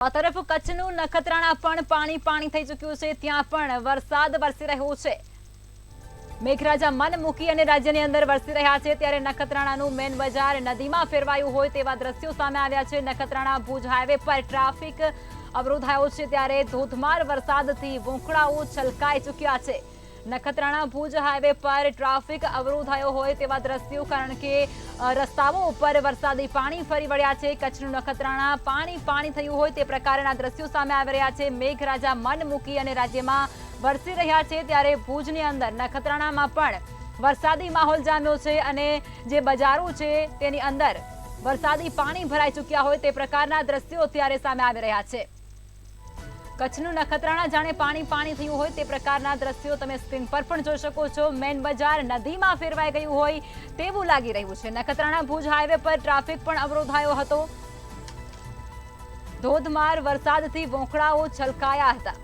આ તરફ કચ્છનું નખત્રાણા પણ પાણી થઈ ચૂક્યું છે। ત્યાં પણ વરસાદ વરસી રહ્યો છે। મેઘરાજા મન મૂકી અને રાજ્યની અંદર વરસી રહ્યા છે ત્યારે નખત્રાણાનું મેન બજાર નદીમાં ફેરવાયું હોય તેવા દ્રશ્યો સામે આવ્યા છે। નખત્રાણા ભુજ હાઈવે પર ટ્રાફિક અવરોધાયો છે ત્યારે ધોધમાર વરસાદથી વોંકળાઓ છલકાઈ ચૂક્યા છે। નખત્રાણા ભુજ હાઈવે પર ટ્રાફિક અવરોધાયો હોય તેવા દ્રશ્યો કારણ કે રસ્તાઓ ઉપર વરસાદી પાણી ફરી વળ્યા છે। કચ્છનું નખત્રાણા પાણી થયું હોય તે પ્રકારના દ્રશ્યો સામે આવી રહ્યા છે। મેઘરાજા મન મૂકી અને રાજ્યમાં વરસી રહ્યા છે ત્યારે ભુજની અંદર નખત્રાણામાં પણ વરસાદી માહોલ જામ્યો છે અને જે બજારો છે તેની અંદર વરસાદી પાણી ભરાઈ ચૂક્યા હોય તે પ્રકારના દ્રશ્યો અત્યારે સામે આવી રહ્યા છે। કચ્છનું નખત્રાણા જાણે પાણી થયું હોય તે પ્રકારના દ્રશ્યો તમે સ્ક્રીન પર પણ જોઈ શકો છો। મેન બજાર નદીમાં ફેરવાઈ ગયું હોય તેવું લાગી રહ્યું છે। નખત્રાણા ભુજ હાઈવે પર ટ્રાફિક પણ અવરોધાયો હતો। ધોધમાર વરસાદથી વોંકળાઓ છલકાયા હતા।